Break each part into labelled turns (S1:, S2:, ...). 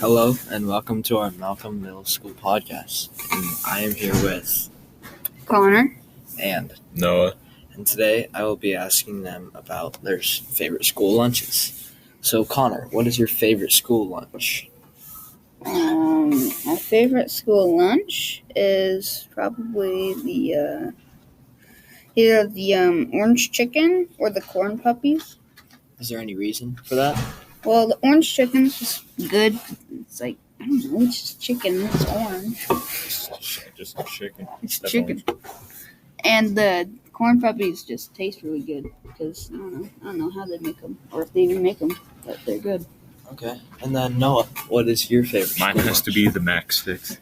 S1: Hello and welcome to our Malcolm Middle School podcast. And I am here with
S2: Connor
S1: and
S3: Noah.
S1: And today I will be asking them about their favorite school lunches. So Connor, what is your favorite school lunch?
S2: My favorite school lunch is probably the either the orange chicken or the corn puppies.
S1: Is there any reason for that?
S2: Well, the orange chicken's just good. It's like, I don't know, it's just chicken. It's orange.
S3: Just chicken.
S2: It's
S3: That's
S2: chicken.
S3: orange.
S2: And the corn puppies just taste really good because I don't know how they make them or if they even make them, but they're good.
S1: Okay. And then Noah, what is your favorite
S3: Mine
S1: school
S3: has to
S1: lunch?
S3: be the Mac sticks.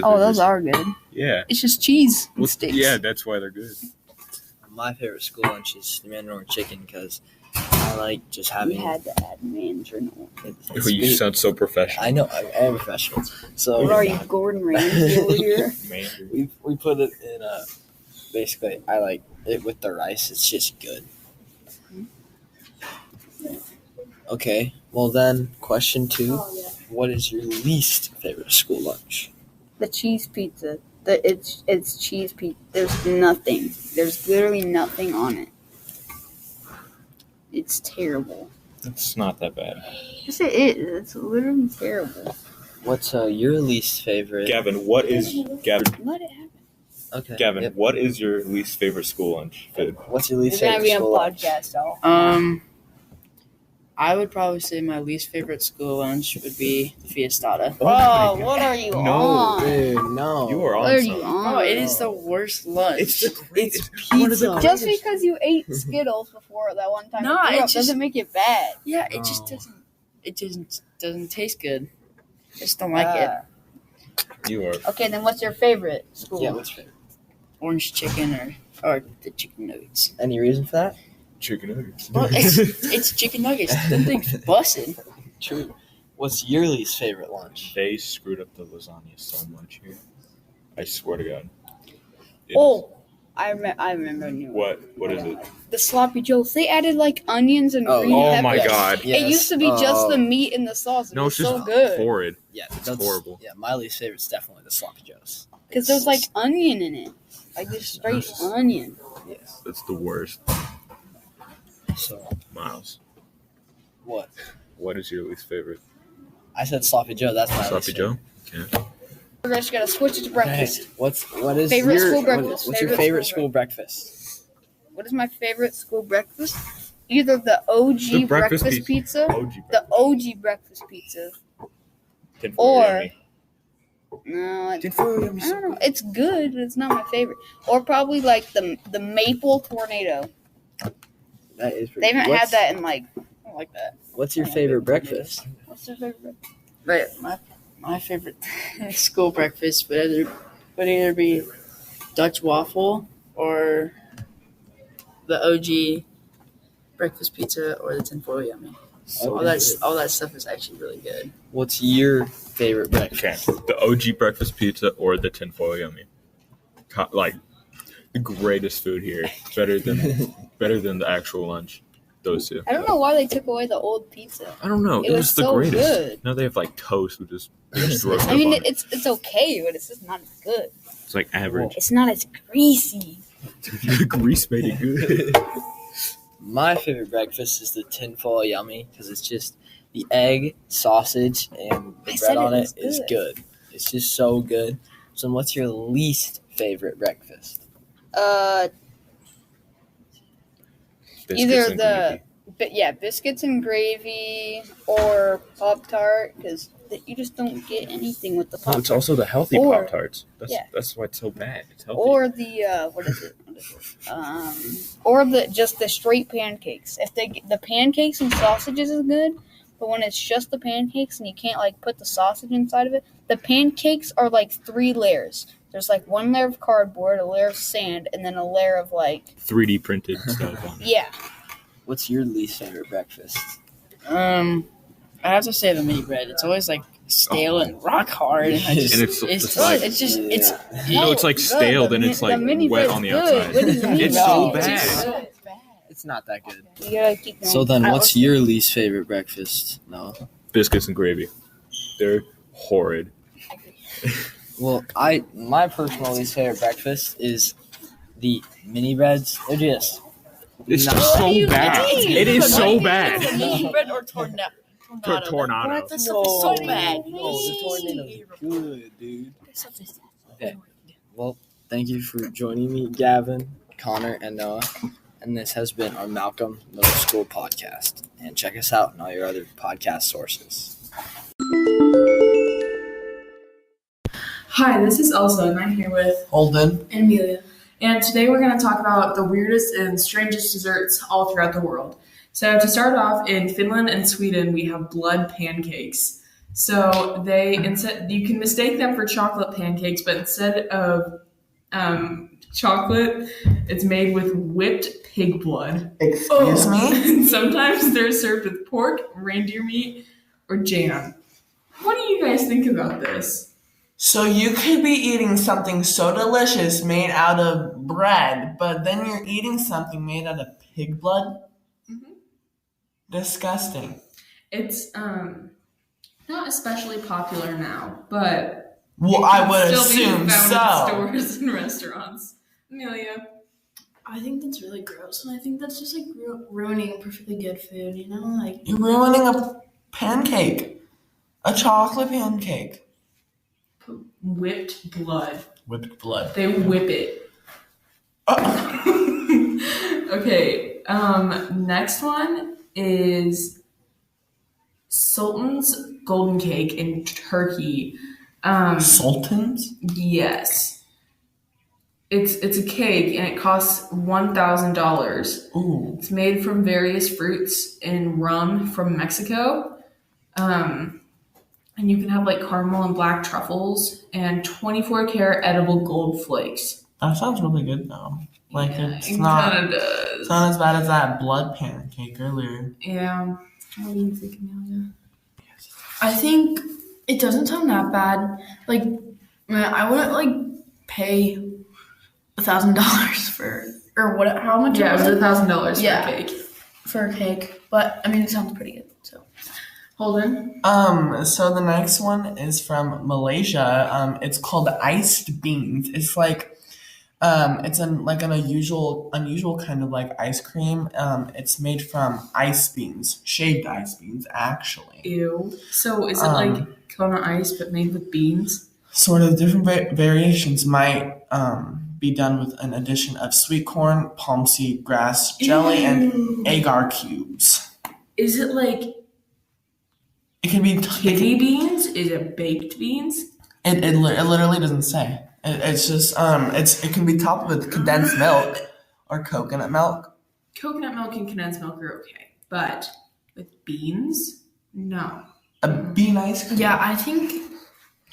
S2: Oh, those are good.
S3: Yeah.
S2: It's just cheese and sticks.
S3: Yeah, that's why they're good.
S1: My favorite school lunch is the Mandarin chicken because I like just having.
S2: We had to add Mandarin.
S3: You sound so professional.
S1: I know, I am professional. So
S2: What are you, Gordon Ramsay over here?
S1: we put it in basically I like it with the rice. It's just good. Okay, well then, question 2. What is your least favorite school lunch?
S2: The cheese pizza. It's cheese pizza. There's nothing. There's literally nothing on it. It's terrible.
S3: It's not that bad.
S2: Yes, it is. It's literally terrible.
S1: What's your least favorite?
S3: Gavin, what is
S2: Let it happen.
S1: Okay.
S3: Gavin?
S1: Yep.
S3: What is your least favorite school lunch food?
S1: What's your least
S2: It's gonna
S1: favorite
S2: be a
S1: school lunch?
S2: podcast, though.
S4: I would probably say my least favorite school lunch would be the fiestada.
S2: Oh, what are you on?
S1: Dude, no.
S3: You are
S2: What
S3: on
S2: are you
S3: something.
S2: on?
S4: Oh, it is the worst lunch.
S3: It's
S1: pizza.
S2: Just because you ate Skittles before that one time,
S4: Nah,
S2: you grew
S4: it
S2: up
S4: just-
S2: doesn't make it bad.
S4: Yeah, it just doesn't. It just doesn't taste good. I just don't like it.
S3: You are.
S2: Okay, then what's your favorite school?
S1: Yeah, what's your favorite?
S4: Orange chicken or the chicken nuggets.
S1: Any reason for that?
S3: Chicken nuggets.
S4: Well, it's chicken nuggets. Them things busted.
S1: True. What's your least favorite lunch?
S3: They screwed up the lasagna so much here. I swear to God.
S2: I remember a new one.
S3: What is it?
S2: The sloppy joes. They added like onions and
S1: Oh,
S2: green
S3: oh
S2: peppers.
S3: my God.
S2: It used to be just the meat and the sauce. It
S3: No,
S2: was
S3: it's just
S2: so good
S3: horrid.
S1: Yeah,
S3: It's
S1: that's
S3: horrible.
S1: Yeah, my least favorite's definitely the sloppy joes.
S2: because there's like onion in it, like just straight onion.
S1: Yes.
S3: That's the worst.
S1: So
S3: Miles,
S1: what?
S3: what is your least favorite?
S1: I said sloppy joe. That's my
S3: Sloppy
S1: least
S3: Joe?
S1: favorite.
S3: Okay.
S2: We're just gonna switch it to breakfast.
S1: Okay. What is
S2: Favorite
S1: your
S2: school breakfast.
S1: What's your
S2: Favorite
S1: favorite
S2: school
S1: school breakfast?
S2: What is my favorite school breakfast? Either the OG
S3: The breakfast
S2: breakfast pizza,
S3: OG
S2: the OG breakfast pizza,
S3: Tinfoil
S2: or
S3: yummy.
S2: no,
S3: Tinfoil yummy.
S2: I don't know. It's good, but it's not my favorite. Or probably like the maple tornado.
S1: That is pretty
S2: They haven't
S1: good.
S2: had that in like I don't like that.
S1: What's your favorite breakfast?
S2: What's your favorite?
S4: My favorite school breakfast would either be Dutch waffle or the OG breakfast pizza or the tinfoil yummy. All that stuff is actually really good.
S1: What's your favorite
S3: Okay,
S1: breakfast?
S3: the OG breakfast pizza or the tinfoil yummy. Like the greatest food here. Better than the actual lunch. Those two.
S2: I don't know why they took away the old pizza.
S3: I don't know.
S2: It
S3: It,
S2: was
S3: was the
S2: so
S3: greatest.
S2: good.
S3: Now they have like toast with just roasted
S2: I mean,
S3: on it.
S2: it's okay, but it's just not as good.
S3: It's like average.
S2: It's not as greasy.
S3: The grease made it good.
S1: My favorite breakfast is the tinfoil yummy because it's just the egg, sausage, and the
S2: I said
S1: bread on
S2: it
S1: it
S2: was
S1: is
S2: good.
S1: good. It's just so good. So, what's your least favorite breakfast?
S3: Biscuits
S2: Either
S3: and
S2: the
S3: gravy.
S2: biscuits and gravy or Pop-Tart because you just don't get anything with the
S3: Oh,
S2: Pop-Tart.
S3: it's also the healthy
S2: Or-
S3: Pop Tarts. That's why it's so bad. It's healthy.
S2: Or the what is it? Or the straight pancakes. If the pancakes and sausages is good, but when it's just the pancakes and you can't like put the sausage inside of it, the pancakes are like 3 layers. There's like 1 layer of cardboard, a layer of sand, and then a layer of like
S3: 3D printed stuff on it.
S2: yeah.
S1: What's your least favorite breakfast?
S4: I have to say the mini bread. It's always like stale and rock hard. And I just,
S3: And
S4: it's
S3: It's like stale, then it's like
S2: mini
S3: wet
S2: bread's
S3: on the
S2: good.
S3: outside.
S2: What do you mean?
S3: It's so bad.
S1: It's not that good.
S2: You gotta keep going.
S1: So then,
S2: I
S1: what's your least favorite breakfast? No.
S3: Biscuits and gravy. They're horrid.
S1: Well, my personal least favorite breakfast is the mini breads. They're just
S3: It's
S1: not-
S3: just
S2: What do
S3: so
S2: you
S3: bad.
S2: mean?
S3: It is so
S2: What?
S3: bad.
S4: Mini bread or tornado?
S3: Tornado.
S4: That stuff is so bad.
S1: No, the tornado's good, dude. Okay. Well, thank you for joining me, Gavin, Connor, and Noah. And this has been our Malcolm Middle School podcast. And check us out on all your other podcast sources.
S5: Hi, this is Elsa, and I'm here with
S1: Holden.
S5: and Amelia. And today we're going to talk about the weirdest and strangest desserts all throughout the world. So to start off, in Finland and Sweden, we have blood pancakes. So you can mistake them for chocolate pancakes, but instead of chocolate, it's made with whipped pig blood.
S6: Excuse me?
S5: And sometimes they're served with pork, reindeer meat, or jam. What do you guys think about this?
S6: So you could be eating something so delicious made out of bread, but then you're eating something made out of pig blood?
S5: Mhm.
S6: Disgusting.
S5: It's not especially popular now, but
S6: Well,
S5: it
S6: I
S5: can
S6: would
S5: still be
S6: assume
S5: found
S6: so.
S5: in stores and restaurants. Amelia,
S4: I think that's really gross, and I think that's just like ruining perfectly good food. You know, like
S6: You're ruining a pancake. A chocolate pancake.
S5: whipped blood.
S6: Whipped blood.
S5: They whip it. Okay. Next one is Sultan's golden cake in Turkey.
S6: Sultans?
S5: Yes. It's a cake and it costs $1,000.
S6: Ooh.
S5: It's made from various fruits and rum from Mexico. And you can have like caramel and black truffles and 24 karat edible gold flakes.
S6: That sounds really good though. Like
S5: Yeah,
S6: it's
S5: it
S6: not
S5: kinda does.
S6: it's not as bad as that blood pancake earlier.
S5: Yeah. What do you think, Amelia?
S4: I think it doesn't sound that bad. Like, man, I wouldn't like pay $1,000 for or what? How much?
S5: Yeah, it was $1,000 for
S4: Yeah.
S5: a cake.
S4: for a cake, but I mean, it sounds pretty good. So
S5: Holden?
S6: So the next one is from Malaysia. It's called iced beans. It's like, it's an unusual kind of like ice cream. It's made from ice beans, shaved ice beans, actually.
S5: Ew. So is it like Kona ice but made with beans?
S6: Sort of different variations might be done with an addition of sweet corn, palm seed grass jelly, and agar cubes.
S5: Is it like
S6: It can be
S5: kidney beans? Is it baked beans?
S6: It literally doesn't say. It's just it can be topped with condensed milk or coconut milk.
S5: Coconut milk and condensed milk are okay, but with beans, no.
S6: A bean ice cream.
S4: yeah, I think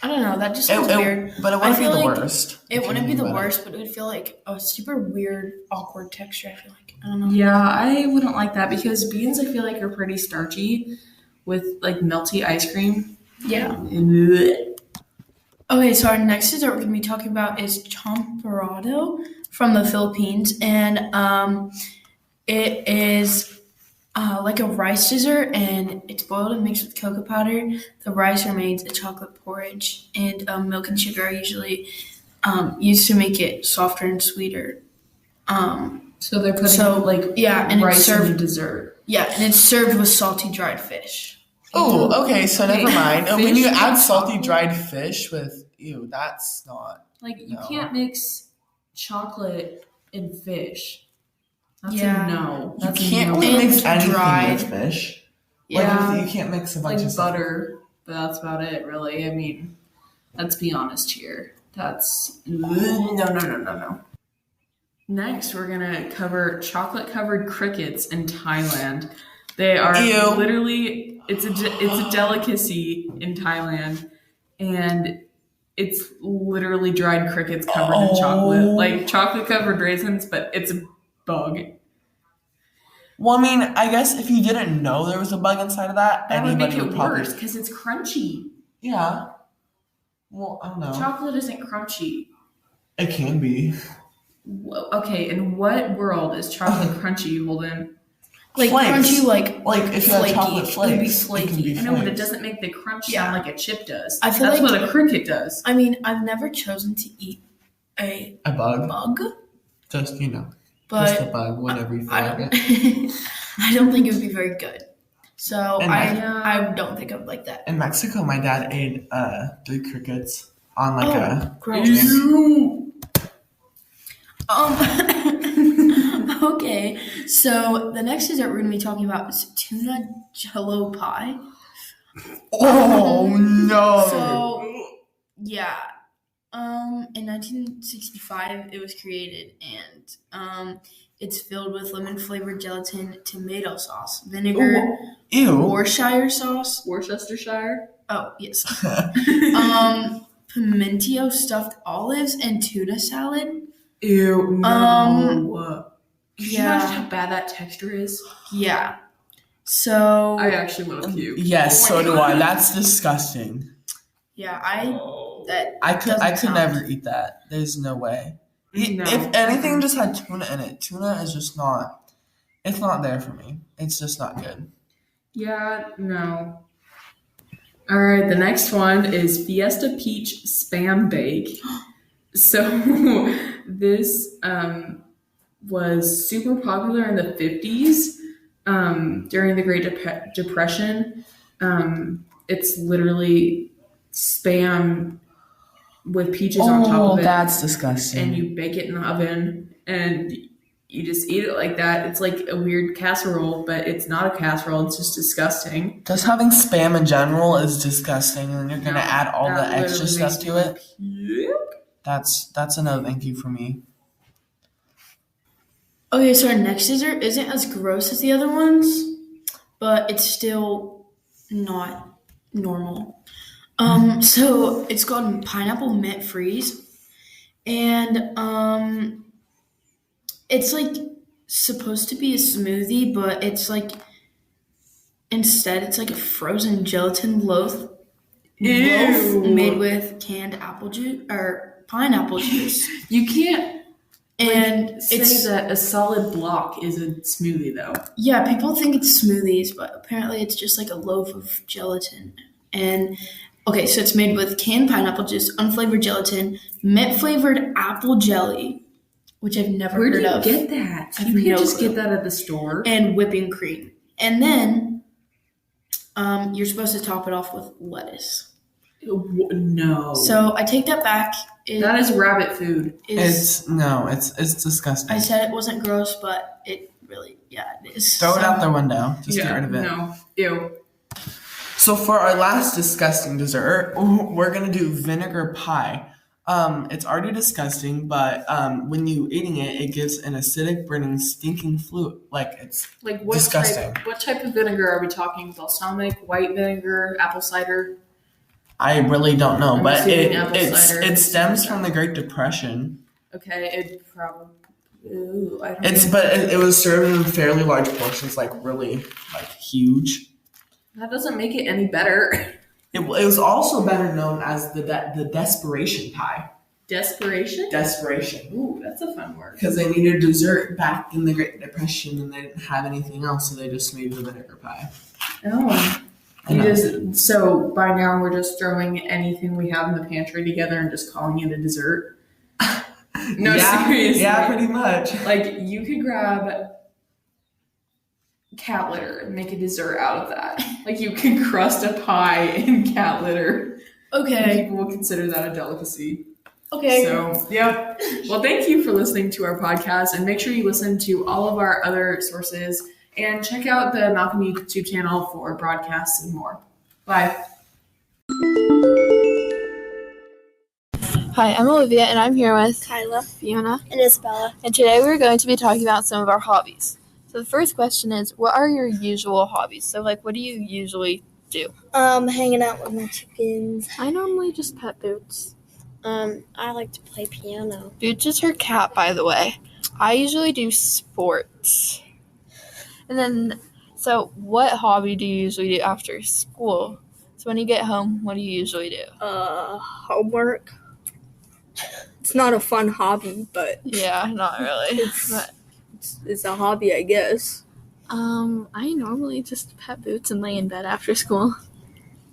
S4: I don't know. That just sounds weird.
S6: But it wouldn't be
S4: feel
S6: the
S4: like
S6: worst.
S4: It wouldn't be the
S6: But-
S4: worst, but it would feel like a super weird, awkward texture. I feel like I don't know.
S5: Yeah, I wouldn't like that because beans I feel like are pretty starchy with like melty ice cream.
S4: Yeah.
S5: Blech.
S4: Okay, so our next dessert we're gonna be talking about is champorado from the Philippines, and it is like a rice dessert, and it's boiled and mixed with cocoa powder. The rice remains a chocolate porridge, and milk and sugar are usually used to make it softer and sweeter.
S5: So they're putting
S4: So,
S5: like
S4: yeah, and it's
S5: rice in the
S4: served-
S5: dessert.
S4: Yeah, and it's served with salty dried fish.
S6: Oh, okay. So never
S5: Wait,
S6: mind. When
S5: fish
S6: you add
S5: with
S6: salty
S5: chocolate?
S6: dried fish with that's not.
S5: Like you
S6: No.
S5: can't mix chocolate and fish. That's
S4: Yeah.
S5: a no.
S6: You
S5: That's
S6: can't
S5: a no.
S6: really mix
S4: And
S6: anything
S4: dried.
S6: with fish.
S5: Yeah.
S6: Like you can't mix a bunch
S5: Like
S6: of stuff.
S5: butter, but that's about it, really. I mean, let's be honest here. That's no. Next, we're gonna cover chocolate-covered crickets in Thailand. They are
S6: Ew.
S5: literally it's a delicacy in Thailand, and it's literally dried crickets covered in chocolate,
S6: Oh.
S5: like chocolate-covered raisins, but it's a bug.
S6: Well, I mean, I guess if you didn't know there was a bug inside of that,
S5: That would
S6: anybody
S5: make it
S6: probably.
S5: worse because it's crunchy.
S6: Yeah. Well, I don't know.
S5: Chocolate isn't crunchy.
S6: It can be.
S5: Okay, in what world is chocolate crunchy, Holden? Like
S6: flakes.
S5: crunchy, like
S6: if you have
S5: flaky.
S6: chocolate flakes,
S5: It would be
S6: it
S5: flaky.
S6: can be
S5: I know, but it
S6: flakes.
S5: doesn't make the crunch
S2: Yeah.
S5: sound like a chip does.
S2: I feel
S5: That's
S2: like-
S5: what a cricket does.
S2: I mean, I've never chosen to eat a
S6: A bug,
S2: bug,
S6: just just a
S2: but
S6: bug whenever you feel
S2: I
S6: like
S2: don't,
S6: it.
S2: I don't think it would be very good. So
S6: And
S2: I don't think I would like that.
S6: In Mexico, my dad ate 3 crickets on like a.
S2: Gross. Okay, so the next dessert we're gonna be talking about is tuna jello pie.
S6: Oh no!
S2: So yeah, in 1965 it was created, and it's filled with lemon flavored gelatin, tomato sauce, vinegar,
S6: Ew.
S2: Worcestershire sauce.
S5: Worcestershire.
S2: Oh yes. Pimento stuffed olives and tuna salad.
S5: Ew. No. Can you imagine
S2: Yeah,
S5: how bad that texture is?
S2: yeah. So
S5: I actually want to puke.
S6: Yes,
S2: Oh
S6: so
S2: my
S6: do
S2: God.
S6: I. That's disgusting.
S2: yeah,
S5: Oh.
S6: I could
S2: Doesn't sound-
S6: never eat that. There's no way.
S5: No.
S6: If anything just had tuna in it, tuna is just not. It's not there for me. It's just not good.
S5: Yeah, no. All right, the next one is Fiesta Peach Spam Bake. So this was super popular in the 50s during the Great Depression. It's literally spam with peaches on top of it.
S6: That's disgusting.
S5: And you bake it in the oven and you just eat it like that. It's like a weird casserole, but it's not a casserole. It's just disgusting.
S6: Just having spam in general is disgusting, and you're gonna
S5: No,
S6: add all the
S5: that
S6: extra
S5: literally
S6: stuff
S5: makes
S6: to
S5: me
S6: it.
S5: Yep.
S6: That's a no thank you for me.
S2: Okay, so our next dessert isn't as gross as the other ones, but it's still not normal. So it's called pineapple mint freeze, and it's like supposed to be a smoothie, but it's like instead it's like a frozen gelatin loaf made with canned apple juice or pineapple juice,
S5: You can't
S2: and
S5: say
S2: it's
S5: that a solid block is a smoothie, though.
S2: yeah, people think it's smoothies, but apparently it's just like a loaf of gelatin. And okay, so it's made with canned pineapple juice, unflavored gelatin, mint flavored apple jelly, which I've never
S5: Where do
S2: heard
S5: you
S2: of,
S5: get that?
S2: I have
S5: You can't
S2: no
S5: just
S2: clue.
S5: get that at the store.
S2: and whipping cream. And then you're supposed to top it off with lettuce.
S5: No.
S2: So I take that back.
S5: that is rabbit food.
S2: is
S6: It's disgusting.
S2: I said it wasn't gross, but it really, yeah, it is.
S6: Throw it
S2: So-
S6: out the window. Just get rid of it.
S5: No. Ew.
S6: So for our last disgusting dessert, we're gonna do vinegar pie. It's already disgusting, but when you eating it, it gives an acidic, burning, stinking fluid. Like it's
S5: Like what
S6: Disgusting.
S5: What type of vinegar are we talking? Balsamic, white vinegar, apple cider?
S6: I really don't know,
S5: I'm
S6: but
S5: assuming apple cider.
S6: it stems from the Great Depression.
S5: Okay, it probably. Ooh, I don't
S6: It was served in fairly large portions, like really like huge.
S5: That doesn't make it any better.
S6: It was also better known as the desperation pie.
S5: Desperation?
S6: Desperation.
S5: Ooh, that's a fun word.
S6: Because they needed dessert back in the Great Depression and they didn't have anything else, so they just made the vinegar pie.
S5: Oh.
S6: I know.
S5: So by now we're just throwing anything we have in the pantry together and just calling it a dessert. No, seriously.
S6: Yeah, pretty much.
S5: Like you could grab cat litter and make a dessert out of that. Like you could crust a pie in cat litter. And
S2: Okay.
S5: people will consider that a delicacy.
S2: Okay.
S5: So, yeah. Well, thank you for listening to our podcast, and make sure you listen to all of our other sources and check out the Malcolm YouTube channel for broadcasts and more. Bye.
S7: Hi, I'm Olivia, and I'm here with
S8: Kyla
S7: Fiona.
S8: and Isabella.
S7: And today we're going to be talking about some of our hobbies. So the first question is, what are your usual hobbies? So, like, what do you usually do?
S8: Hanging out with my chickens.
S7: I normally just pet Boots.
S8: I like to play piano.
S7: Boots is her cat, by the way. I usually do sports. And then, so what hobby do you usually do after school? So when you get home, what do you usually do?
S8: Homework. It's not a fun hobby, but
S7: Yeah, not really. But
S8: it's a hobby, I guess.
S7: I normally just pet boots and lay in bed after school.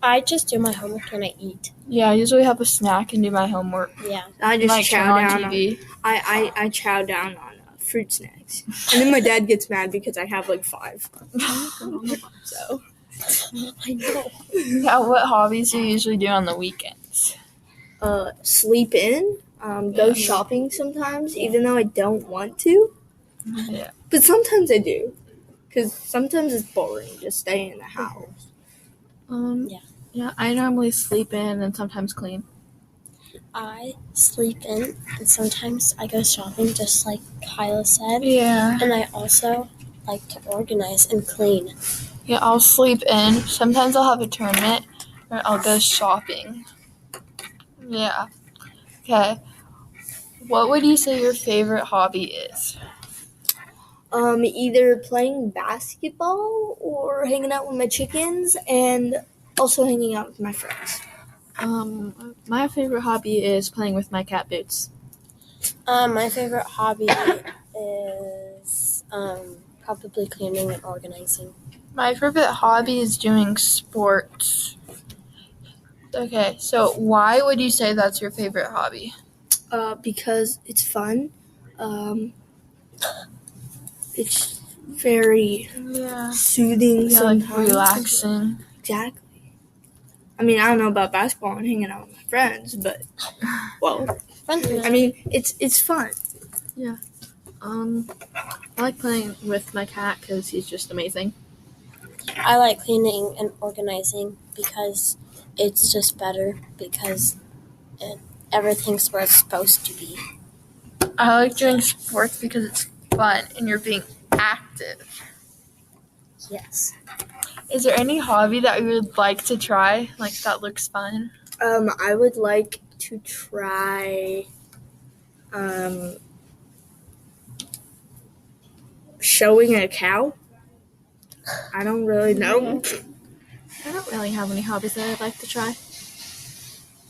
S8: I just do my homework and I eat.
S7: Yeah, I usually have a snack and do my homework.
S8: Yeah.
S9: I just
S7: Like turn
S9: chow
S7: on
S9: down
S7: TV.
S9: I chow down on fruit snacks, and then my dad gets mad because I have like 5. So
S8: I know.
S7: Yeah, what hobbies do you usually do on the weekends?
S9: sleep in, go
S7: Yeah.
S9: shopping sometimes, even though I don't want to.
S7: Yeah.
S9: But sometimes I do, because sometimes it's boring just staying in the house.
S7: Yeah, I normally sleep in and sometimes clean.
S8: I sleep in and sometimes I go shopping just like Kyla said.
S7: Yeah.
S8: And I also like to organize and clean.
S7: Yeah, I'll sleep in. Sometimes I'll have a tournament or I'll go shopping. Yeah. Okay. What would you say your favorite hobby is?
S9: Either playing basketball or hanging out with my chickens, and also hanging out with my friends.
S7: My favorite hobby is playing with my cat boots.
S8: My favorite hobby is probably cleaning and organizing.
S7: My favorite hobby is doing sports. Okay, so why would you say that's your favorite hobby?
S9: Because it's fun. It's very soothing.
S7: Yeah, like
S9: sometimes.
S7: relaxing.
S9: Exactly. I mean, I don't know about basketball and hanging out with my friends, but I mean, it's fun.
S7: Yeah. I like playing with my cat because he's just amazing.
S8: I like cleaning and organizing because it's just better because everything's where it's supposed to be.
S7: I like doing sports because it's fun and you're being active.
S8: Yes.
S7: Is there any hobby that you would like to try? Like that looks fun?
S9: I would like to try showing a cow. I don't really know.
S7: I don't really have any hobbies that I'd like to try.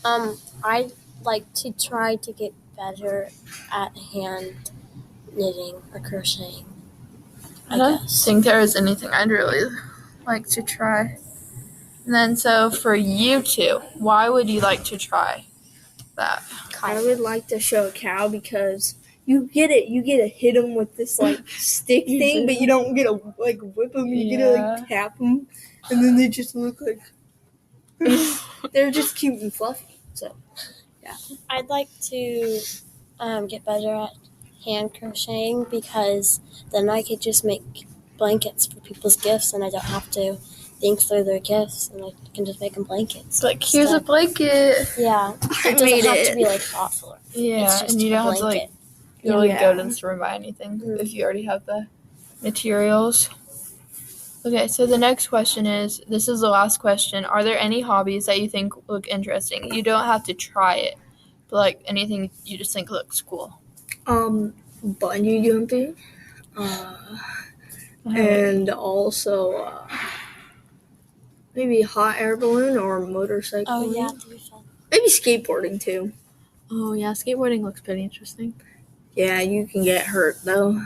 S8: I'd like to try to get better at hand knitting or crocheting.
S7: I don't think there is anything I'd really like to try. And then, so for you two, why would you like to try that?
S9: I would like to show a cow because you get to hit them with this like stick thing, but you don't get to like whip them. You get to like tap them, and then they just look like they're just cute and fluffy. So yeah,
S8: I'd like to get better at hand crocheting because then I could just make blankets for people's gifts, and I don't have to think through their gifts, and I can just make them blankets.
S7: Like, here's a blanket.
S8: Yeah, it doesn't have to be like thoughtful.
S7: Yeah,
S8: it's just
S7: and you don't have to like really go to the store and buy anything if you already have the materials. Okay, so the next question is, this is the last question. Are there any hobbies that you think look interesting? You don't have to try it, but like anything you just think looks cool.
S9: bungee jumping, and also maybe hot air balloon or motorcycle.
S8: Oh yeah, that'd be fun.
S9: Maybe skateboarding too.
S7: Oh yeah, skateboarding looks pretty interesting.
S9: Yeah, you can get hurt though.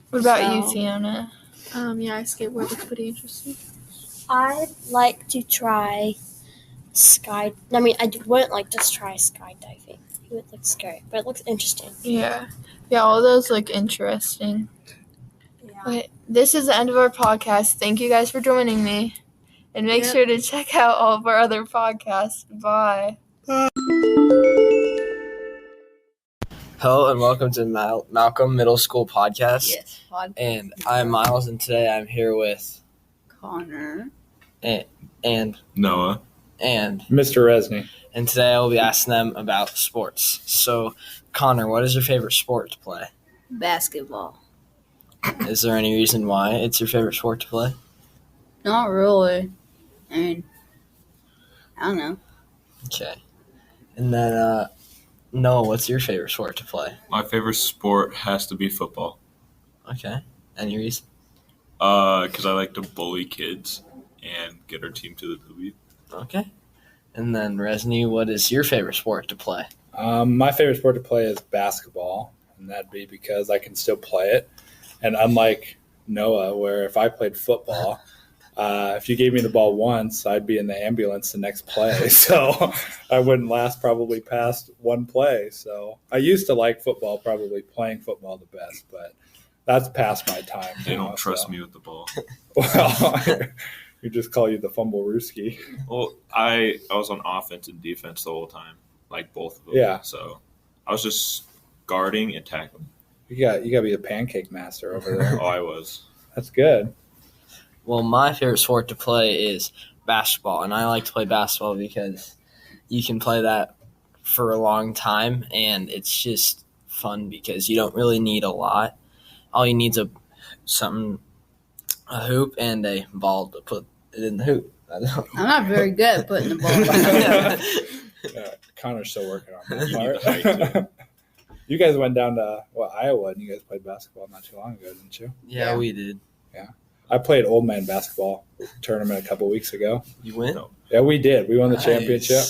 S7: What about you, Tiana? Yeah, skateboard looks pretty interesting.
S8: I'd like to try I wouldn't like to try skydiving. It would look scary, but it looks interesting.
S7: Yeah, all those look interesting.
S8: Yeah.
S7: Okay, this is the end of our podcast. Thank you guys for joining me. And make sure to check out all of our other podcasts. Bye.
S1: Hello and welcome to Malcolm Middle School Podcast.
S4: Yes,
S1: And I'm Miles, and today I'm here with
S4: Connor
S1: and
S3: Noah
S1: and
S3: Mr. Resney.
S1: And today I will be asking them about sports. So, Connor, what is your favorite sport to play?
S4: basketball.
S1: Is there any reason why it's your favorite sport to play?
S4: Not really. I mean, I don't know.
S1: Okay. And then, Noah, what's your favorite sport to play?
S3: My favorite sport has to be football.
S1: Okay. Any reason?
S3: Because I like to bully kids and get our team to the W.
S1: Okay. And then, Resney, what is your favorite sport to play?
S10: My favorite sport to play is basketball. and that'd be because I can still play it. And unlike Noah, where if I played football, if you gave me the ball once, I'd be in the ambulance the next play. So I wouldn't last probably past one play. So I used to like football, probably playing football the best, but that's past my time.
S3: They don't trust me with the ball.
S10: Well, you just call you the fumble Rooski.
S3: Well, I was on offense and defense the whole time, like both of them.
S10: Yeah.
S3: So I was just guarding and tackling.
S10: You got to be the pancake master over there.
S3: Oh, I was.
S10: That's good.
S1: Well, my favorite sport to play is basketball, and I like to play basketball because you can play that for a long time, and it's just fun because you don't really need a lot. All you need is a hoop and a ball to put it in the hoop.
S2: I'm not very good at putting the ball in.
S10: Connor's still working on that
S3: You need the height,
S10: part. You guys went down to Iowa, and you guys played basketball not too long ago, didn't you?
S1: Yeah, we did.
S10: I played old man basketball tournament a couple weeks ago.
S1: You win?
S10: Yeah, we did. We won the
S1: Nice.
S10: championship.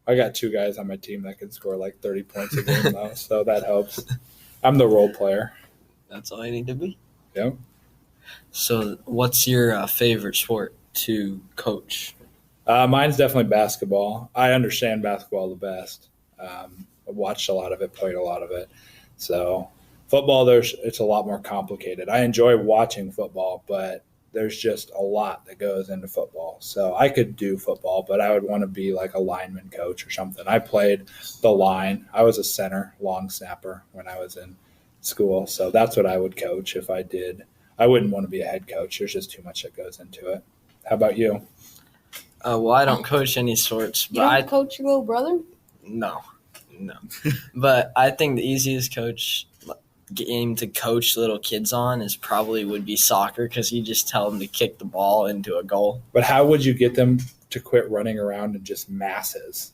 S10: I got 2 guys on my team that can score like 30 points a game, though, so that helps. I'm the role player.
S1: That's all you need to be.
S10: Yep.
S1: So what's your favorite sport to coach?
S10: Mine's definitely basketball. I understand basketball the best. I've watched a lot of it, played a lot of it. So football, it's a lot more complicated. I enjoy watching football, but there's just a lot that goes into football. So I could do football, but I would want to be like a lineman coach or something. I played the line. I was a center, long snapper when I was in school. So that's what I would coach if I did. I wouldn't want to be a head coach. There's just too much that goes into it. How about you?
S1: Well, I don't coach any sorts,
S2: You
S1: but
S2: don't coach your little brother?
S1: No. But I think the easiest game to coach little kids on would be soccer, because you just tell them to kick the ball into a goal.
S10: But how would you get them to quit running around in just masses?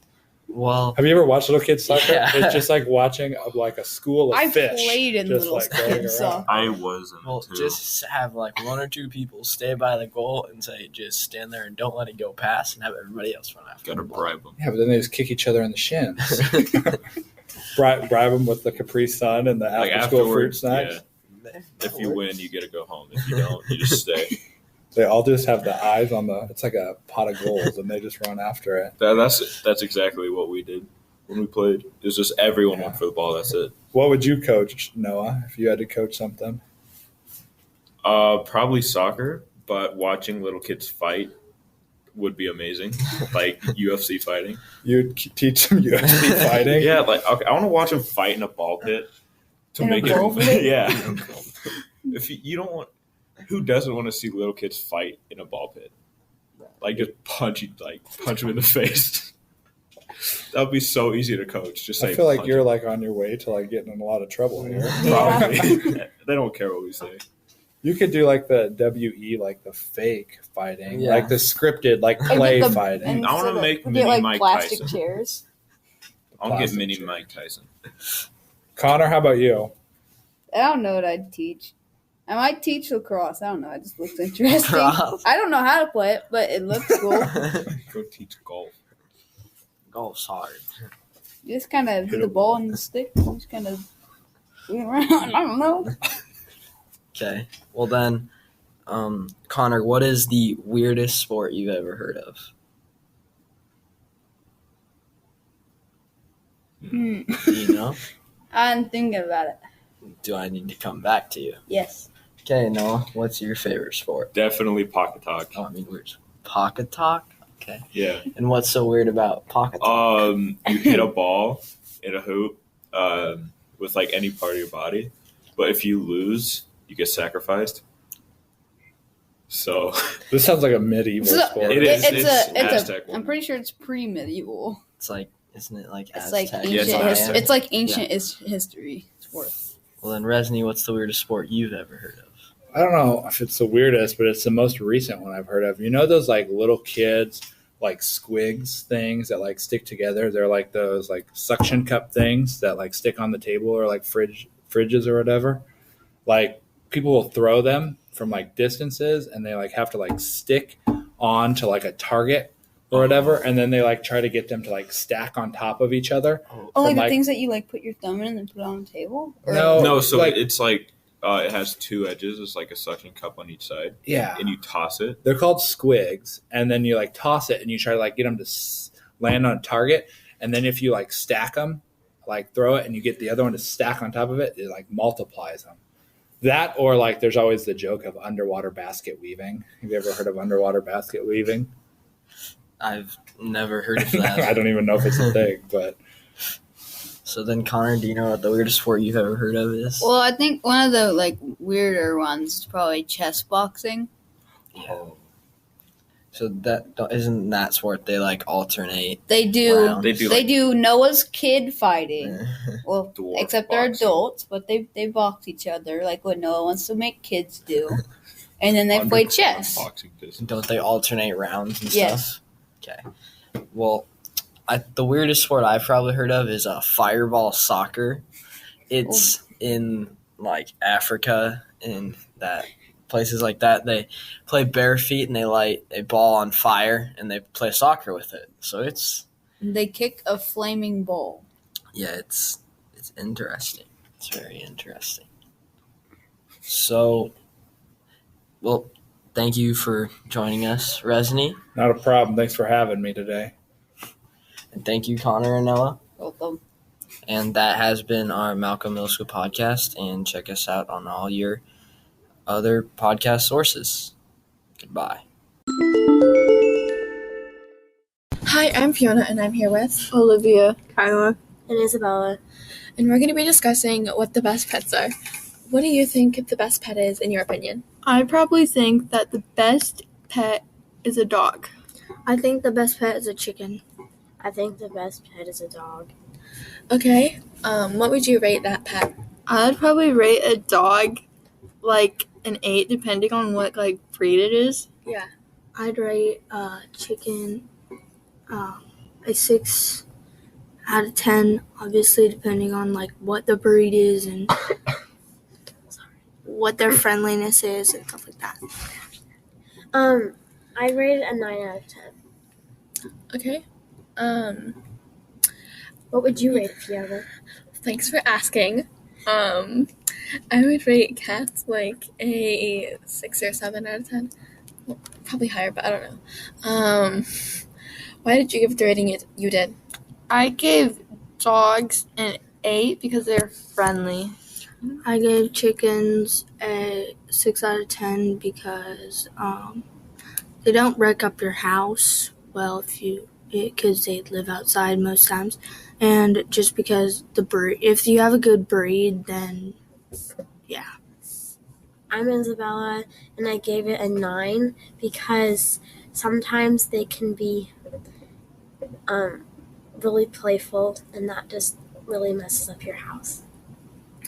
S1: Well,
S10: have you ever watched little kids soccer?
S1: Yeah.
S10: It's just like watching like a school of
S2: I
S10: fish.
S2: played in
S10: just
S2: little
S10: like going
S2: kids
S10: around.
S2: soccer.
S3: I was in it too.
S1: just have like 1 or 2 people stay by the goal and say, just stand there and don't let it go past, and have everybody else run after
S3: Gotta
S1: the ball.
S3: bribe them.
S10: Yeah, but then they just kick each other in the shins. bribe them with the Capri Sun and the after-school fruit snacks.
S3: Yeah. If you win, you get to go home. If you don't, you just stay.
S10: They all just have the eyes on it's like a pot of gold, and they just run after it.
S3: That's exactly what we did when we played. It was just everyone went for the ball. That's it.
S10: What would you coach, Noah, if you had to coach something?
S3: Probably soccer, but watching little kids fight would be amazing, like UFC fighting.
S10: You'd teach them UFC fighting?
S3: Yeah, like okay, I want to watch them fight in a ball pit to
S2: In a
S3: make
S2: ball
S3: it.
S2: pit?
S3: Yeah. If you don't want, who doesn't want to see little kids fight in a ball pit? Like just punch them in the face. That would be so easy to coach. Just say,
S10: I feel like
S3: punch
S10: you're
S3: them.
S10: like on your way to like getting in a lot of trouble here.
S3: Probably. They don't care what we say.
S10: You could do like the WE, like the fake fighting,
S1: Yeah.
S10: like the scripted, like play
S2: Like
S10: fighting.
S2: and
S3: I wanna
S2: instead of-
S3: make
S2: get,
S3: mini
S2: like
S3: Mike
S2: plastic
S3: Tyson.
S2: chairs.
S3: I'll get
S10: Plastic
S3: mini
S10: chair.
S3: Mike Tyson.
S10: Connor, how about you?
S2: I don't know what I'd teach. I might teach lacrosse. I don't know. It just looks interesting.
S1: Lacrosse?
S2: I don't know how to play it, but it looks cool.
S3: Go teach golf.
S1: Golf's hard.
S2: You just kind of
S3: Hit
S2: do
S3: it
S2: the
S3: with
S2: ball
S3: it.
S2: and the stick. You just kind of swing around. I don't know.
S1: Okay. Well then, Connor, what is the weirdest sport you've ever heard of?
S2: Hmm.
S1: Do you know?
S2: I'm thinking about it.
S1: Do I need to come back to you?
S2: Yes.
S1: Okay, Noah, what's your favorite sport?
S3: Definitely pocket talk.
S1: Oh, I mean, weird. Pocket talk? Okay.
S3: Yeah.
S1: And what's so weird about pocket talk?
S3: You hit a ball in a hoop with like any part of your body, but if you lose, you get sacrificed. So
S10: This sounds like a medieval
S2: So,
S10: sport.
S3: It is.
S2: It's
S3: Aztec
S2: I'm
S3: one.
S2: pretty sure it's pre-medieval.
S1: It's like, isn't it like
S2: It's like
S1: Aztec?
S2: ancient.
S3: Yeah,
S1: Maya?
S2: It's like ancient history sport.
S1: Well, then, Resny, what's the weirdest sport you've ever heard of?
S10: I don't know if it's the weirdest, but it's the most recent one I've heard of. You know those like little kids, like squigs things that like stick together? They're like those like suction cup things that like stick on the table or like fridges or whatever. Like people will throw them from like distances and they like have to like stick on to like a target or whatever, and then they like try to get them to like stack on top of each other.
S2: Oh, like
S10: from,
S2: the things that you like put your thumb in and then put it on the table? Or
S3: No, so
S10: like,
S3: it's like it has two edges. It's like a suction cup on each side.
S10: yeah,
S3: And you toss it.
S10: they're called squigs, and then you like toss it and you try to like get them to land on a target, and then if you like stack them, like throw it and you get the other one to stack on top of it, it like multiplies them. That, or like there's always the joke of underwater basket weaving. Have you ever heard of underwater basket weaving?
S1: I've never heard of that.
S10: I don't even know if it's a thing, but
S1: So then, Connor, do you know what the weirdest sport you've ever heard of is?
S2: Well, I think one of the like weirder ones is probably chess boxing.
S1: Oh. So that isn't that sport they like alternate.
S2: They do.
S1: rounds?
S2: They do Noah's Kid fighting. Well,
S3: Dwarf
S2: except they're
S3: boxing.
S2: adults, but they box each other like what Noah wants to make kids do. And then they play
S3: Underground
S2: chess.
S3: boxing business.
S1: Don't they alternate rounds and
S2: Yes.
S1: stuff? Okay. Well, the weirdest sport I've probably heard of is fireball soccer. It's in like Africa and that places like that. They play bare feet and they light a ball on fire and they play soccer with it. So it's
S2: They kick a flaming ball.
S1: it's interesting. It's very interesting. So, well, thank you for joining us, Resny,
S10: not a problem. Thanks for having me today.
S1: and thank you, Connor and Noah.
S2: Welcome.
S1: And that has been our Malcolm Middle School podcast. And check us out on all your other podcast sources. Goodbye.
S7: Hi, I'm Fiona, and I'm here with
S9: Olivia, Kyla.
S8: And Isabella.
S7: and we're going to be discussing what the best pets are. What do you think the best pet is, in your opinion?
S9: I probably think that the best pet is a dog.
S11: I think the best pet is a chicken.
S8: I think the best pet is a dog.
S7: Okay, what would you rate that pet?
S9: I'd probably rate a dog like an 8, depending on what like breed it is.
S11: I'd rate chicken a 6 out of 10, obviously depending on like what the breed is and what their friendliness is and stuff like that.
S8: I rated a 9 out of 10.
S7: Okay,
S8: What would you rate, Fiona?
S7: thanks for asking. I would rate cats like a 6 or 7 out of 10. Well, probably higher, but I don't know. Why did you give the rating you did?
S9: I gave dogs an 8 because they're friendly.
S11: I gave chickens a 6 out of 10 because they don't wreck up your house well because they live outside most times, and just because the breed, if you have a good breed, then yeah.
S8: I'm Isabella, and I gave it a 9 because sometimes they can be really playful, and that just really messes up your house.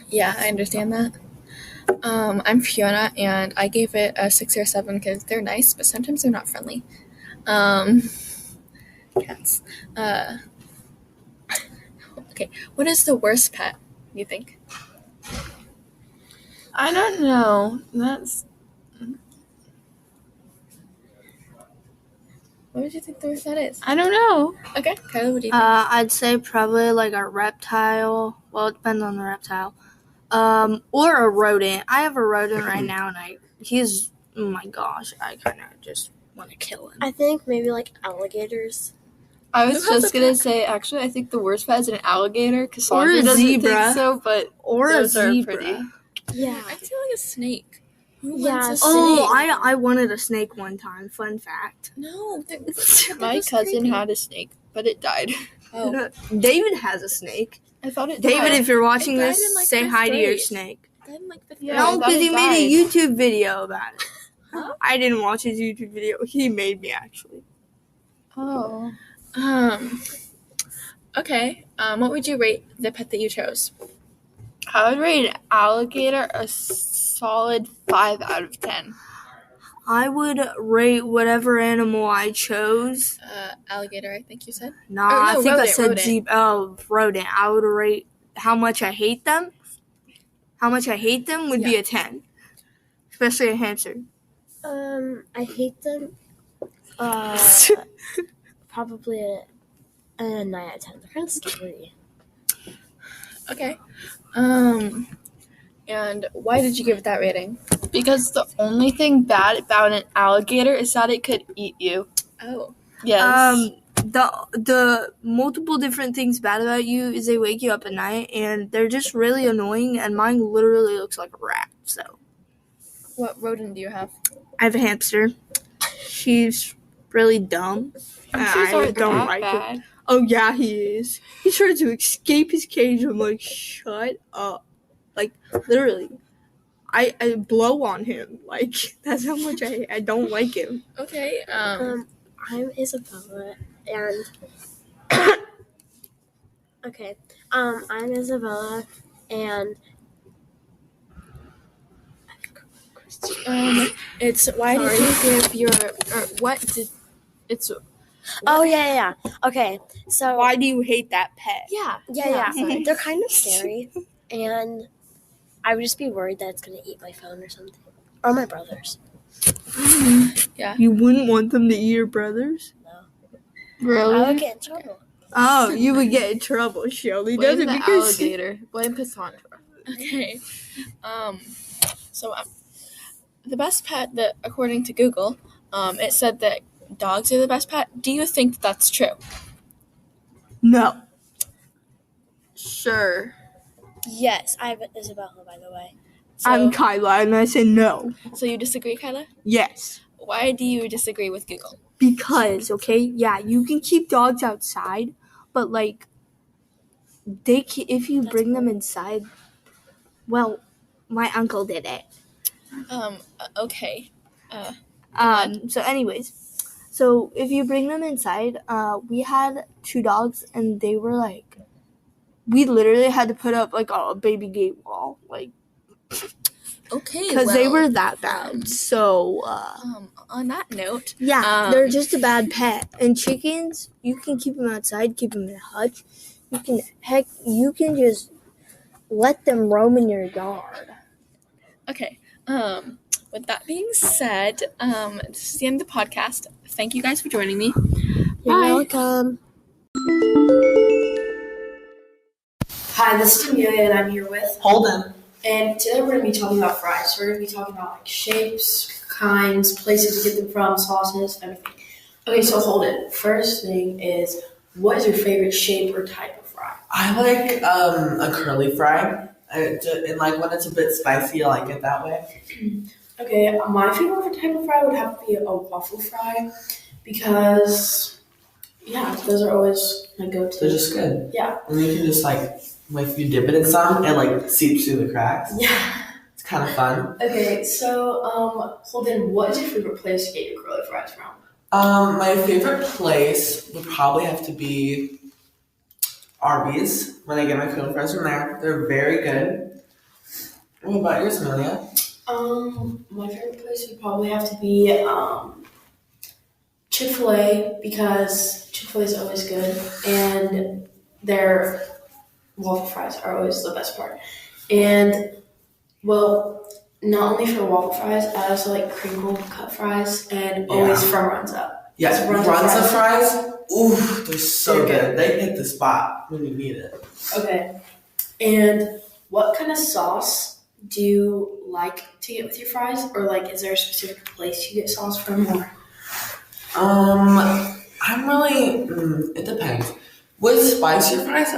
S7: Yeah, I understand that. I'm Fiona, and I gave it a 6 or 7 because they're nice, but sometimes they're not friendly. Cats. Okay, what is the worst pet, you think?
S9: I don't know.
S7: What would you think the worst pet is?
S9: I don't know.
S7: Okay, Kyla, what do you think?
S11: I'd say probably like a reptile. Well, it depends on the reptile. Or a rodent. I have a rodent right now, and he's, oh my gosh, I kind of just want to kill him.
S8: I think maybe like alligators.
S9: I was
S7: Who has
S9: just
S7: a
S9: gonna
S7: pet?
S9: say, actually, I think the worst pet is an alligator because
S11: Or
S9: Sandra
S11: a
S9: doesn't
S11: zebra.
S9: think so, but
S11: Or a
S9: those are
S11: zebra.
S9: pretty.
S8: Yeah.
S7: I feel like a snake. Who
S8: Yeah,
S7: wants a
S11: Oh,
S7: snake?
S11: I wanted a snake one time. Fun fact.
S7: No,
S9: My cousin had a snake, but it died.
S7: Oh,
S11: David has a snake.
S9: I thought it
S11: David,
S9: died.
S11: if you're watching
S7: It died
S11: this,
S7: in, like,
S11: say
S7: fifth
S11: hi to your
S7: grade.
S11: snake.
S7: I'm like 5th
S9: Yeah,
S7: grade.
S9: I
S11: No,
S9: thought
S11: because
S9: it
S11: he made a
S9: died.
S11: YouTube video about it. I didn't watch his YouTube video. He made me, actually.
S9: Oh.
S7: Okay. What would you rate the pet that you chose?
S9: I would rate an alligator a solid 5 out of 10.
S11: I would rate whatever animal I chose.
S7: Alligator, I think you said.
S11: Nah,
S7: Oh, no,
S11: I think I
S7: rodent,
S11: said
S7: rodent.
S11: rodent. I would rate how much I hate them. How much I hate them would be a 10. Especially a hamster.
S8: I hate them. probably a 9 out of 10. They're kind of scary.
S7: Okay. And why did you give it that rating? Because the only thing bad about an alligator is that it could eat you.
S9: Oh.
S7: Yes.
S9: The multiple different things bad about you is they wake you up at night and they're just really annoying, and mine literally looks like a rat. So
S7: What rodent do you have?
S9: I have a hamster. She's really dumb.
S7: Hamsters
S9: I
S7: aren't
S9: don't
S7: that
S9: like
S7: bad.
S9: it. Oh yeah, he is. He tried to escape his cage. I'm like, shut up. Like literally, I blow on him. Like that's how much I don't like him.
S7: Okay.
S8: I'm Isabella, and okay. I'm Isabella, and
S7: It's why did you give your or what did it's
S8: oh yeah. Okay, so
S9: Why do you hate that pet?
S8: yeah. They're kind of scary, and I would just be worried that it's gonna eat my phone or something, or my brother's.
S7: Yeah.
S9: You wouldn't want them to eat your brothers?
S7: Really?
S8: I would get in trouble.
S9: Oh, you would get in trouble. Shelly does
S7: Blame
S9: it
S7: the
S9: because
S7: alligator. Blame Cassandra. Okay. So the best pet that, according to Google, it said that dogs are the best pet. Do you think that's true?
S9: no.
S7: Sure.
S8: Yes, I'm Isabella, by the way.
S7: So,
S9: I'm Kyla, and I say no.
S7: so you disagree, Kyla?
S9: Yes.
S7: Why do you disagree with Google?
S9: Because, okay, yeah, you can keep dogs outside, but, like, if you bring them inside, well, my uncle did it.
S7: Okay.
S9: So anyways, so if you bring them inside, we had 2 dogs, and they were, like, we literally had to put up, like, a baby gate wall, like,
S7: Okay,
S9: because they were that bad. So,
S7: on that note,
S9: yeah, they're just a bad pet. And chickens, you can keep them outside, keep them in a hutch. You can just let them roam in your yard.
S7: okay. With that being said, this is the end of the podcast. Thank you guys for joining me.
S8: You're
S7: Bye.
S8: welcome.
S12: Hi, this is Amelia, and I'm here with
S6: Holden.
S12: And today we're going to be talking about fries. We're going to be talking about like shapes, kinds, places to get them from, sauces, everything. Okay, so Holden, first thing is, what is your favorite shape or type of fry?
S6: I like a curly fry. And like when it's a bit spicy, I like it that way.
S12: Okay, my favorite type of fry would have to be a waffle fry because, yeah, those are always my go-to.
S6: They're just good.
S12: Yeah.
S6: And you can just like if you dip it in some, it like seeps through the cracks.
S12: Yeah.
S6: It's kind of fun.
S12: Okay, so Holden, what is your favorite place to get your curly fries from?
S6: My favorite place would probably have to be Arby's. When I get my curly fries from there, they're very good. What about yours, Amelia?
S12: My favorite place would probably have to be Chick-fil-A because Chick-fil-A is always good and their waffle fries are always the best part. And, well, not only for waffle fries, I also like crinkle cut fries and always from Runs Up.
S6: Yes, Runza fries. Ooh, they're so good. They hit the spot when you need it.
S12: Okay. And what kind of sauce do you like to get with your fries? Or, like, is there a specific place you get sauce from? Or?
S6: I'm really, it depends. With spicy fries,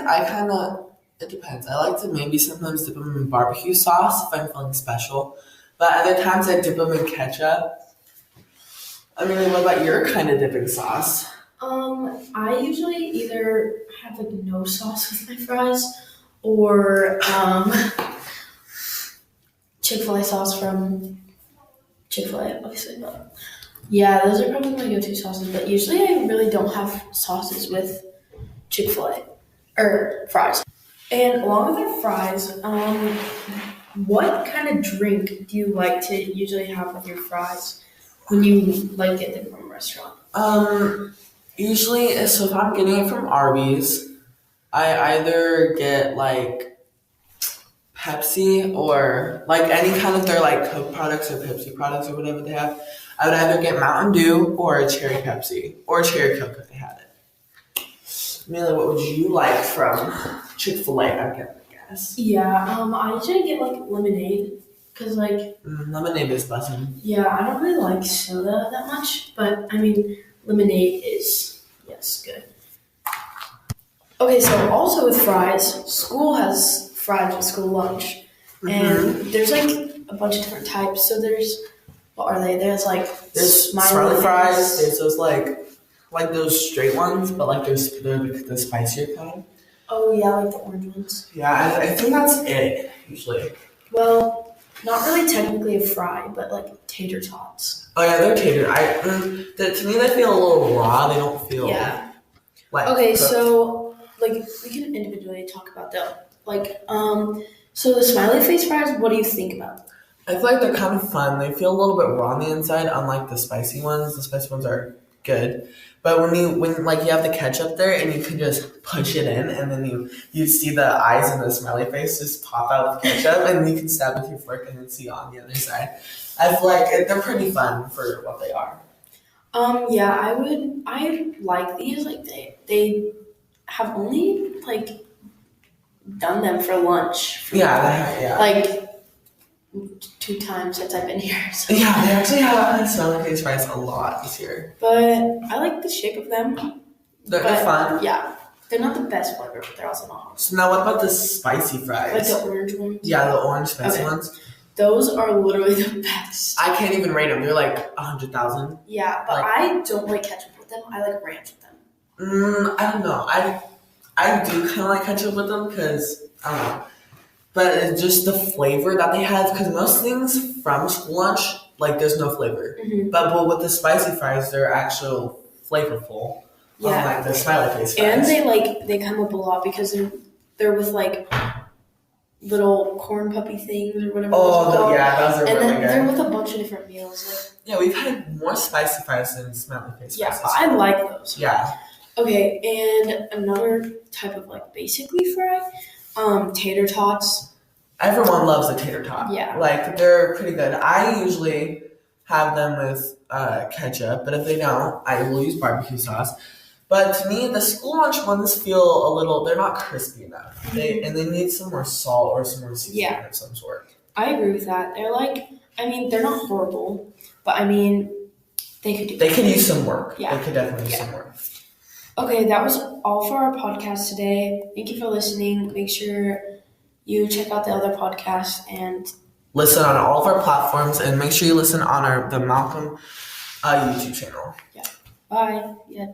S6: it depends. I like to maybe sometimes dip them in barbecue sauce if I'm feeling special. But other times I dip them in ketchup. I mean, what about your kind of dipping sauce?
S12: I usually either have like no sauce with my fries or Chick-fil-A sauce from Chick-fil-A, obviously. But yeah, those are probably my go-to sauces. But usually I really don't have sauces with Chick-fil-A or fries. And along with our fries, what kind of drink do you like to usually have with your fries when you like get them from a restaurant?
S6: Usually, so if I'm getting it from Arby's, I either get like Pepsi or like any kind of their like Coke products or Pepsi products or whatever they have. I would either get Mountain Dew or a cherry Pepsi or a cherry Coke if they had it. Amelia, what would you like from Chick-fil-A? I guess.
S12: Yeah, I usually get like lemonade because like
S6: Lemonade is bussin'.
S12: yeah, I don't really like soda that much, but I mean lemonade is yes good. Okay, so also with fries, school has fries with school lunch, and there's like a bunch of different types. So there's what are they? There's
S6: smiley fries. There's those like those straight ones, but like they're the spicier kind.
S12: Oh yeah, like the orange ones.
S6: Yeah, I think that's it usually.
S12: Well, not really technically a fry, but like tater tots.
S6: Oh yeah, they're tater. To me they feel a little raw. They don't feel like
S12: okay,
S6: cooked.
S12: so like we can individually talk about them. Like so the smiley face fries. What do you think about them?
S6: I feel like they're kind of fun. They feel a little bit raw on the inside, unlike the spicy ones. The spicy ones are good, but when you have the ketchup there and you can just push it in, and then you see the eyes and the smiley face just pop out with ketchup, and you can stab with your fork and then see on the other side. I feel like they're pretty fun for what they are.
S12: Yeah, I like these. Like they have only like done them for lunch. Like 2 times since I've been here. So.
S6: Yeah, they actually have smiley face fries a lot this year.
S12: But I like the shape of them.
S6: They're fun.
S12: Yeah, they're not the best flavor, but they're also not hard.
S6: So now what about the spicy fries?
S12: Like the orange ones?
S6: Yeah, the orange spicy ones.
S12: Those are literally the best.
S6: I can't even rate them. They're like 100,000.
S12: Yeah, but I don't like ketchup with them. I like ranch with them.
S6: I don't know. I do kind of like ketchup with them because, I don't know. But it's just the flavor that they have, because most things from school lunch, like there's no flavor.
S12: Mm-hmm.
S6: But with the spicy fries, they're actually flavorful.
S12: Yeah.
S6: Unlike the smiley face fries.
S12: And they come up a lot because they're with like little corn puppy things or whatever.
S6: Oh, yeah, those are really good.
S12: And then they're with a bunch of different meals.
S6: Yeah, we've had more spicy fries than smiley face fries.
S12: Yeah, I like those.
S6: Yeah.
S12: Okay, and another type of like basically fry, tater tots.
S6: Everyone loves a tater tot.
S12: Yeah.
S6: Like, they're pretty good. I usually have them with ketchup, but if they don't, I will use barbecue sauce. But to me, the school lunch ones feel a little, they're not crispy enough.
S12: Mm-hmm.
S6: They need some more salt or some more seasoning of some sort.
S12: I agree with that. They're like, I mean, they're not horrible, but I mean, they could
S6: use some work.
S12: Yeah.
S6: They could definitely use some work.
S12: Okay, that was all for our podcast today. Thank you for listening. Make sure you check out the other podcasts and
S6: listen on all of our platforms, and make sure you listen on the Malcolm YouTube channel.
S12: Yeah. Bye. Yeah.